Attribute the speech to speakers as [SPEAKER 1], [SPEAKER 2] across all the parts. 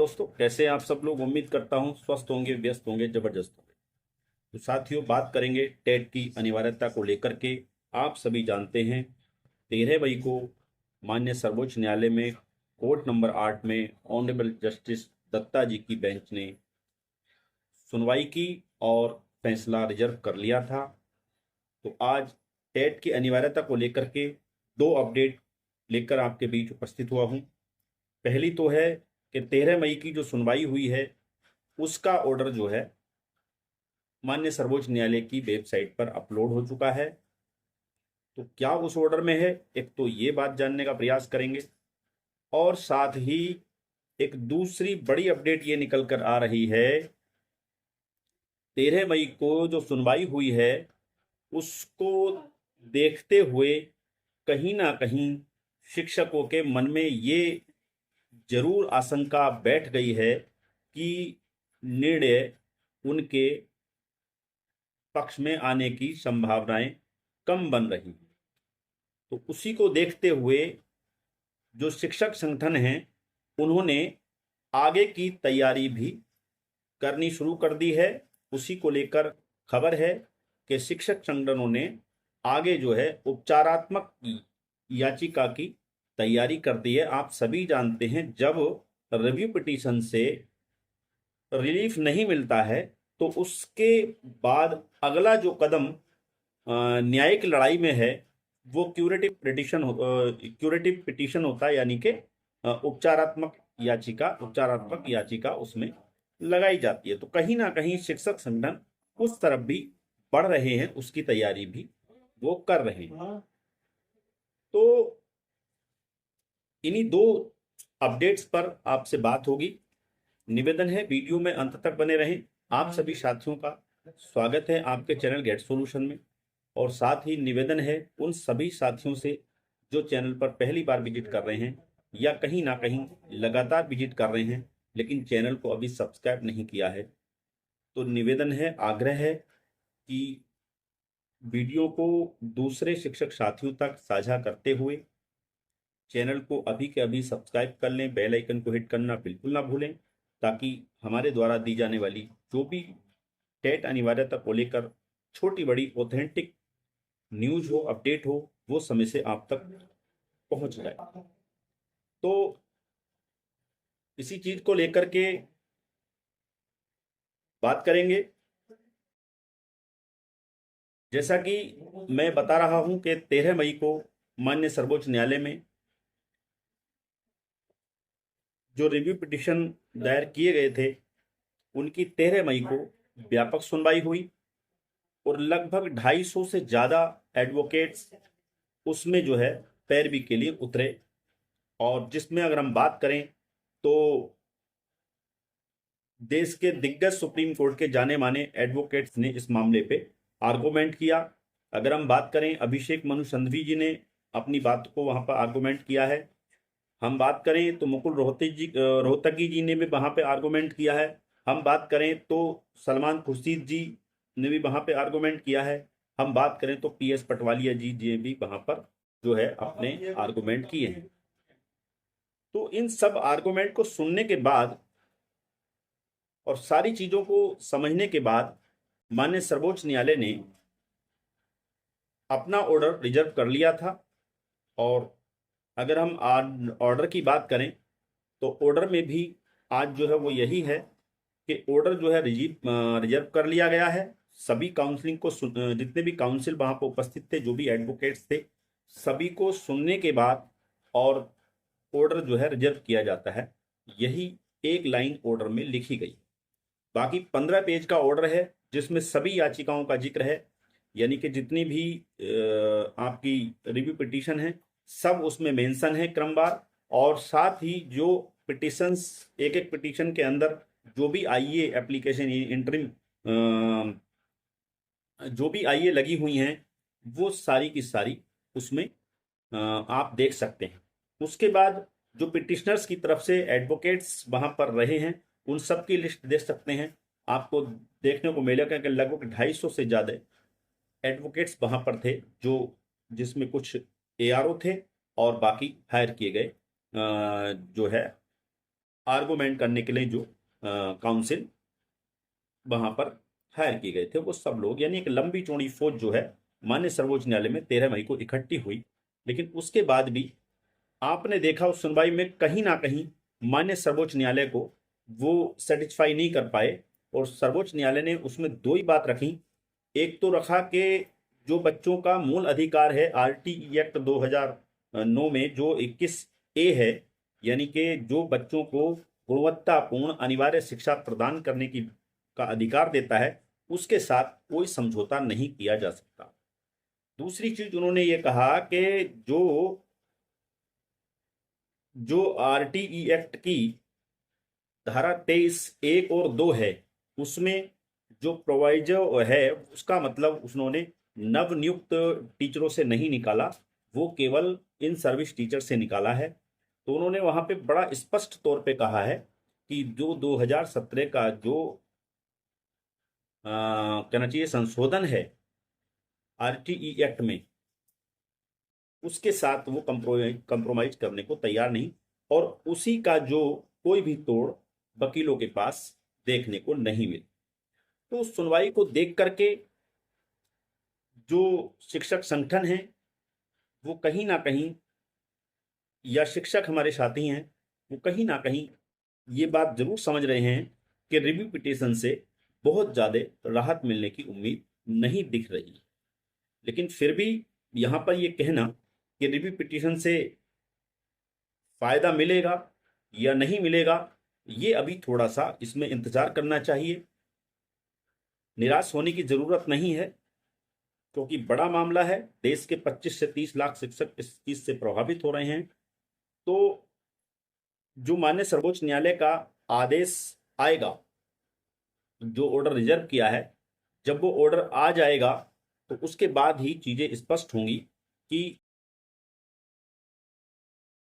[SPEAKER 1] दोस्तों, कैसे हैं आप सब लोग। उम्मीद करता हूं स्वस्थ होंगे, व्यस्त होंगे, जबरदस्त होंगे। तो साथियों, बात करेंगे टेट की अनिवार्यता को लेकर के। आप सभी जानते हैं 13 मई को माननीय सर्वोच्च न्यायालय में कोर्ट नंबर 8 में ऑनरेबल जस्टिस दत्ता जी की बेंच ने सुनवाई की और फैसला रिजर्व कर लिया था। तो आज टेट की अनिवार्यता को लेकर के दो अपडेट लेकर आपके बीच उपस्थित हुआ हूं। पहली तो है कि 13 मई की जो सुनवाई हुई है उसका ऑर्डर जो है माननीय सर्वोच्च न्यायालय की वेबसाइट पर अपलोड हो चुका है। तो क्या उस ऑर्डर में है, एक तो ये बात जानने का प्रयास करेंगे, और साथ ही एक दूसरी बड़ी अपडेट ये निकल कर आ रही है। 13 मई को जो सुनवाई हुई है उसको देखते हुए कहीं ना कहीं शिक्षकों के मन में ये जरूर आशंका बैठ गई है कि निर्णय उनके पक्ष में आने की संभावनाएं कम बन रही हैं। तो उसी को देखते हुए जो शिक्षक संगठन हैं उन्होंने आगे की तैयारी भी करनी शुरू कर दी है। उसी को लेकर खबर है कि शिक्षक संगठनों ने आगे जो है उपचारात्मक याचिका की तैयारी कर दी है। आप सभी जानते हैं जब रिव्यू पिटीशन से रिलीफ नहीं मिलता है तो उसके बाद अगला जो कदम न्यायिक लड़ाई में है वो क्यूरेटिव पिटीशन होता है, यानी कि उपचारात्मक याचिका उसमें लगाई जाती है। तो कहीं ना कहीं शिक्षक संगठन उस तरफ भी बढ़ रहे हैं, उसकी तैयारी भी वो कर रहे हैं। तो इन्हीं दो अपडेट्स पर आपसे बात होगी। निवेदन है वीडियो में अंत तक बने रहें। आप सभी साथियों का स्वागत है आपके चैनल गेट सॉल्यूशन में। और साथ ही निवेदन है उन सभी साथियों से जो चैनल पर पहली बार विजिट कर रहे हैं या कहीं ना कहीं लगातार विजिट कर रहे हैं लेकिन चैनल को अभी सब्सक्राइब नहीं किया है, तो निवेदन है, आग्रह है कि वीडियो को दूसरे शिक्षक साथियों तक साझा करते हुए चैनल को अभी के अभी सब्सक्राइब कर लें। बेल आइकन को हिट करना बिल्कुल ना भूलें, ताकि हमारे द्वारा दी जाने वाली जो भी टेट अनिवार्यता को लेकर छोटी बड़ी ऑथेंटिक न्यूज हो, अपडेट हो, वो समय से आप तक पहुंच जाए। तो इसी चीज को लेकर के बात करेंगे। जैसा कि मैं बता रहा हूं कि 13 मई को माननीय सर्वोच्च न्यायालय में जो रिव्यू पिटीशन दायर किए गए थे उनकी 13 मई को व्यापक सुनवाई हुई और लगभग 250 से ज्यादा एडवोकेट्स उसमें जो है पैरवी के लिए उतरे। और जिसमें अगर हम बात करें तो देश के दिग्गज सुप्रीम कोर्ट के जाने माने एडवोकेट्स ने इस मामले पे आर्गुमेंट किया। अगर हम बात करें, अभिषेक मनु सिंघवी जी ने अपनी बात को वहां पर आर्गुमेंट किया है। हम बात करें तो मुकुल रोहतगी जी ने भी वहां पे आर्गुमेंट किया है। हम बात करें तो सलमान खुर्शीद जी ने भी वहां पे आर्गुमेंट किया है। हम बात करें तो पीएस पटवालिया जी ने भी वहां पर जो है अपने आर्गुमेंट किए हैं। तो इन सब आर्गुमेंट को सुनने के बाद और सारी चीजों को समझने के बाद माननीय सर्वोच्च न्यायालय ने अपना ऑर्डर रिजर्व कर लिया था। और अगर हम ऑर्डर की बात करें तो ऑर्डर में भी आज जो है वो यही है कि ऑर्डर जो है रिजर्व कर लिया गया है। सभी काउंसलिंग को जितने भी काउंसिल वहां पर उपस्थित थे, जो भी एडवोकेट्स थे, सभी को सुनने के बाद और ऑर्डर जो है रिजर्व किया जाता है। यही एक लाइन ऑर्डर में लिखी गई। बाकी 15 पेज का ऑर्डर है जिसमें सभी याचिकाओं का जिक्र है, यानी कि जितनी भी आपकी रिव्यू पिटीशन है सब उसमें मेंशन है क्रमवार। और साथ ही जो पिटिशंस, एक एक पिटीशन के अंदर जो भी आईए एप्लीकेशन इंटरिम जो भी आईए लगी हुई हैं वो सारी की सारी उसमें आप देख सकते हैं। उसके बाद जो पिटिशनर्स की तरफ से एडवोकेट्स वहां पर रहे हैं उन सब की लिस्ट देख सकते हैं। आपको देखने को मिलेगा कि लगभग 250 से ज्यादा एडवोकेट्स वहां पर थे, जो जिसमें कुछ एआरओ थे और बाकी हायर किए गए जो है आर्गूमेंट करने के लिए जो काउंसिल वहां पर हायर किए गए थे वो सब लोग, यानी एक लंबी चौड़ी फौज जो है माननीय सर्वोच्च न्यायालय में 13 मई को इकट्ठी हुई। लेकिन उसके बाद भी आपने देखा उस सुनवाई में कहीं ना कहीं माननीय सर्वोच्च न्यायालय को वो सेटिस्फाई नहीं कर पाए, और सर्वोच्च न्यायालय ने उसमें दो ही बात रखी। एक तो रखा कि जो बच्चों का मूल अधिकार है आरटीई एक्ट 2009 में जो 21A है, यानी कि जो बच्चों को गुणवत्तापूर्ण अनिवार्य शिक्षा प्रदान करने की का अधिकार देता है, उसके साथ कोई समझौता नहीं किया जा सकता। दूसरी चीज उन्होंने ये कहा कि जो जो आरटीई एक्ट की धारा 23(1) और 2 है, उसमें जो प्रोवाइजो है उसका मतलब उन्होंने नवनियुक्त टीचरों से नहीं निकाला, वो केवल इन सर्विस टीचर से निकाला है। तो उन्होंने वहां पे बड़ा स्पष्ट तौर पे कहा है कि जो 2017 का जो कहना चाहिए संशोधन है आरटीई एक्ट में, उसके साथ वो कंप्रोमाइज करने को तैयार नहीं, और उसी का जो कोई भी तोड़ वकीलों के पास देखने को नहीं मिली। तो सुनवाई को देख करके जो शिक्षक संगठन है वो कहीं ना कहीं, या शिक्षक हमारे साथी हैं वो कहीं ना कहीं ये बात जरूर समझ रहे हैं कि रिव्यू पिटीशन से बहुत ज़्यादा राहत मिलने की उम्मीद नहीं दिख रही। लेकिन फिर भी यहाँ पर ये कहना कि रिव्यू पिटीशन से फायदा मिलेगा या नहीं मिलेगा, ये अभी थोड़ा सा इसमें इंतजार करना चाहिए। निराश होने की जरूरत नहीं है, क्योंकि बड़ा मामला है, देश के 25 से 30 लाख शिक्षक इस चीज से प्रभावित हो रहे हैं। तो जो माननीय सर्वोच्च न्यायालय का आदेश आएगा, जो ऑर्डर रिजर्व किया है, जब वो ऑर्डर आ जाएगा तो उसके बाद ही चीजें स्पष्ट होंगी कि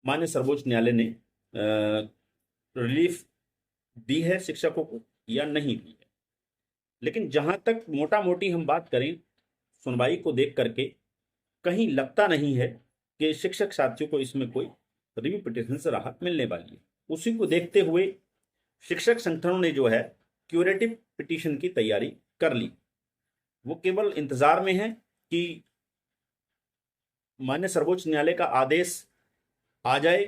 [SPEAKER 1] माननीय सर्वोच्च न्यायालय ने रिलीफ दी है शिक्षकों को या नहीं दी है। लेकिन जहां तक मोटा मोटी हम बात करें सुनवाई को देख करके, कहीं लगता नहीं है कि शिक्षक साथियों को इसमें कोई रिव्यू पिटीशन से राहत मिलने वाली है। उसी को देखते हुए शिक्षक संगठनों ने जो है क्यूरेटिव पिटीशन की तैयारी कर ली। वो केवल इंतजार में है कि माननीय सर्वोच्च न्यायालय का आदेश आ जाए,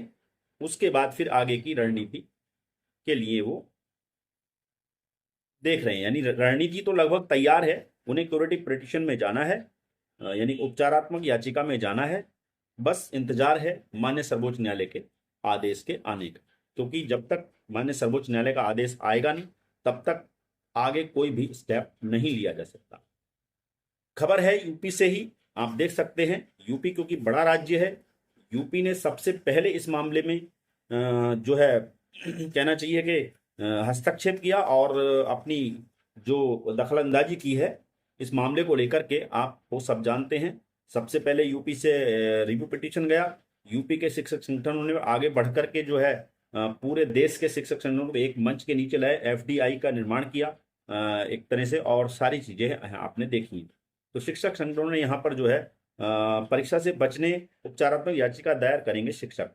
[SPEAKER 1] उसके बाद फिर आगे की रणनीति के लिए वो देख रहे हैं। यानी रणनीति तो लगभग तैयार है, उन्हें क्यूरेटिव पिटीशन में जाना है, यानी उपचारात्मक याचिका में जाना है। बस इंतजार है माननीय सर्वोच्च न्यायालय के आदेश के आने का, क्योंकि जब तक माननीय सर्वोच्च न्यायालय का आदेश आएगा नहीं तब तक आगे कोई भी स्टेप नहीं लिया जा सकता। खबर है यूपी से ही, आप देख सकते हैं यूपी क्योंकि बड़ा राज्य है, यूपी ने सबसे पहले इस मामले में जो है कहना चाहिए कि हस्तक्षेप किया और अपनी जो दखलंदाजी की है इस मामले को लेकर के, आप वो सब जानते हैं। सबसे पहले यूपी से रिव्यू पिटीशन गया, यूपी के शिक्षक संगठनों ने आगे बढ़ करके जो है पूरे देश के शिक्षक संगठनों को एक मंच के नीचे लाए, एफडीआई का निर्माण किया एक तरह से, और सारी चीजें आपने देखी। तो शिक्षक संगठनों ने यहाँ पर जो है परीक्षा से बचने उपचारात्मक याचिका दायर करेंगे शिक्षक।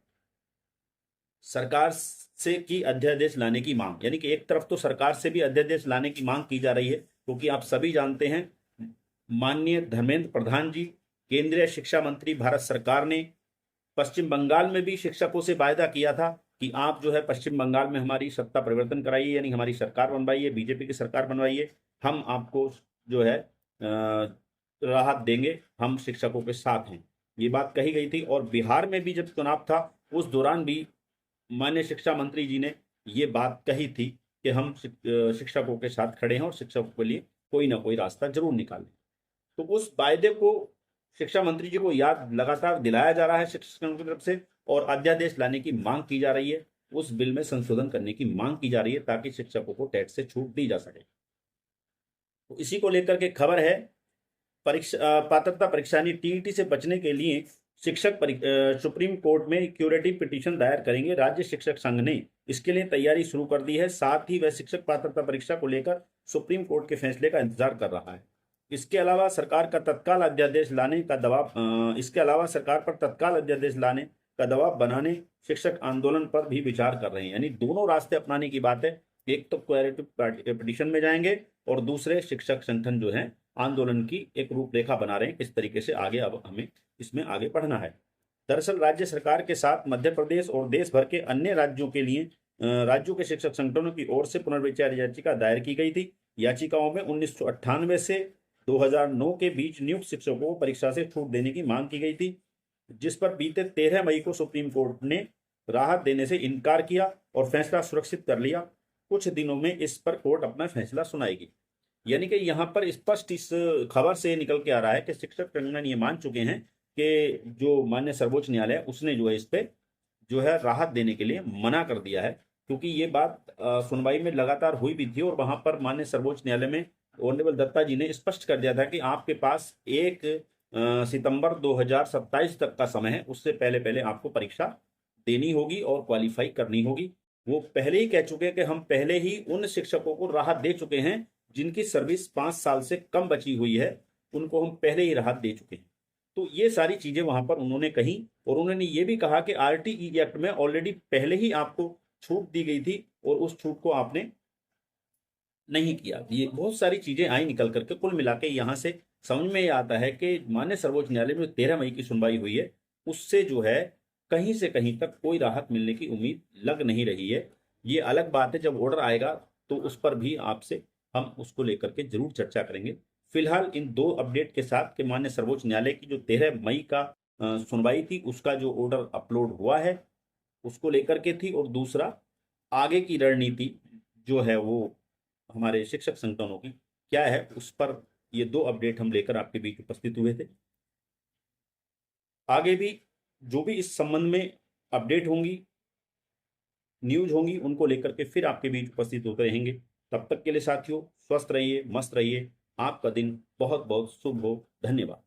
[SPEAKER 1] सरकार से की अध्यादेश लाने की मांग, यानी कि एक तरफ तो सरकार से भी अध्यादेश लाने की मांग की जा रही है, क्योंकि आप सभी जानते हैं माननीय धर्मेंद्र प्रधान जी केंद्रीय शिक्षा मंत्री भारत सरकार ने पश्चिम बंगाल में भी शिक्षकों से वायदा किया था कि आप जो है पश्चिम बंगाल में हमारी सत्ता परिवर्तन कराइए, यानी हमारी सरकार बनवाइए, बीजेपी की सरकार बनवाइए, हम आपको जो है राहत देंगे, हम शिक्षकों के साथ हैं, ये बात कही गई थी। और बिहार में भी जब चुनाव था उस दौरान भी माननीय शिक्षा मंत्री जी ने ये बात कही थी कि हम शिक्षकों के साथ खड़े हैं और शिक्षकों के लिए कोई ना कोई रास्ता जरूर निकालें। तो उस वायदे को शिक्षा मंत्री जी को याद लगातार दिलाया जा रहा है शिक्षकों की तरफ से, और अध्यादेश लाने की मांग की जा रही है, उस बिल में संशोधन करने की मांग की जा रही है ताकि शिक्षकों को टैक्स से छूट दी जा सके। तो इसी को लेकर के खबर है परीक्षा पात्रता परीक्षा टीईटी से बचने के लिए शिक्षक सुप्रीम कोर्ट में क्यूरेटिव पिटीशन दायर करेंगे। राज्य शिक्षक संघ ने इसके लिए तैयारी शुरू कर दी है, साथ ही वह शिक्षक पात्रता परीक्षा को लेकर सुप्रीम कोर्ट के फैसले का इंतजार कर रहा है। इसके अलावा सरकार का तत्काल अध्यादेश लाने का दबाव इसके अलावा सरकार पर तत्काल अध्यादेश लाने का दबाव बनाने शिक्षक आंदोलन पर भी विचार कर रहे हैं। यानी दोनों रास्ते अपनाने की बात है, एक तो कोएरेटिव पिटीशन में जाएंगे और दूसरे शिक्षक संगठन जो है आंदोलन की एक रूपरेखा बना रहे हैं, किस तरीके से आगे अब हमें इसमें आगे बढ़ना है। दरअसल राज्य सरकार के साथ मध्य प्रदेश और देश भर के अन्य राज्यों के लिए राज्यों के शिक्षक संगठनों की ओर से पुनर्विचार याचिका दायर की गई थी। याचिकाओं में 1998 से 2009 के बीच नियुक्त शिक्षकों को परीक्षा से छूट देने की मांग की गई थी, जिस पर बीते 13 मई को सुप्रीम कोर्ट ने राहत देने से इनकार किया और फैसला सुरक्षित कर लिया। कुछ दिनों में इस पर कोर्ट अपना फैसला सुनाएगी। यानी कि यहाँ पर स्पष्ट इस खबर से निकल के आ रहा है कि शिक्षक संगठन ये मान चुके हैं कि जो माननीय सर्वोच्च न्यायालय उसने जो है इस पे जो है राहत देने के लिए मना कर दिया है, क्योंकि ये बात सुनवाई में लगातार हुई भी थी और वहां पर माननीय सर्वोच्च न्यायालय में ऑनरेबल दत्ता जी ने स्पष्ट कर दिया था कि आपके पास 1 सितंबर 2027 तक का समय है, उससे पहले पहले आपको परीक्षा देनी होगी और क्वालिफाई करनी होगी। वो पहले ही कह चुके हैं कि हम पहले ही उन शिक्षकों को राहत दे चुके हैं जिनकी सर्विस 5 साल से कम बची हुई है, उनको हम पहले ही राहत दे चुके हैं। तो ये सारी चीजें वहां पर उन्होंने कही और उन्होंने ये भी कहा कि आरटीई एक्ट में ऑलरेडी पहले ही आपको छूट दी गई थी और उस छूट को आपने नहीं किया। ये बहुत सारी चीजें आई निकल करके, कुल मिला के यहाँ से समझ में ये आता है कि माननीय सर्वोच्च न्यायालय में 13 मई की सुनवाई हुई है, उससे जो है कहीं से कहीं तक कोई राहत मिलने की उम्मीद लग नहीं रही है। ये अलग बात है, जब ऑर्डर आएगा तो उस पर भी आपसे हम उसको लेकर के जरूर चर्चा करेंगे। फिलहाल इन 2 अपडेट के साथ कि माननीय सर्वोच्च न्यायालय की जो 13 मई का सुनवाई थी उसका जो ऑर्डर अपलोड हुआ है उसको लेकर के थी, और दूसरा आगे की रणनीति जो है वो हमारे शिक्षक संगठनों की क्या है उस पर ये 2 अपडेट हम लेकर आपके बीच उपस्थित हुए थे। आगे भी जो भी इस संबंध में अपडेट होंगी, न्यूज होंगी, उनको लेकर के फिर आपके बीच उपस्थित होते रहेंगे। तब तक के लिए साथियों स्वस्थ रहिए, मस्त रहिए, आपका दिन बहुत बहुत शुभ हो। धन्यवाद।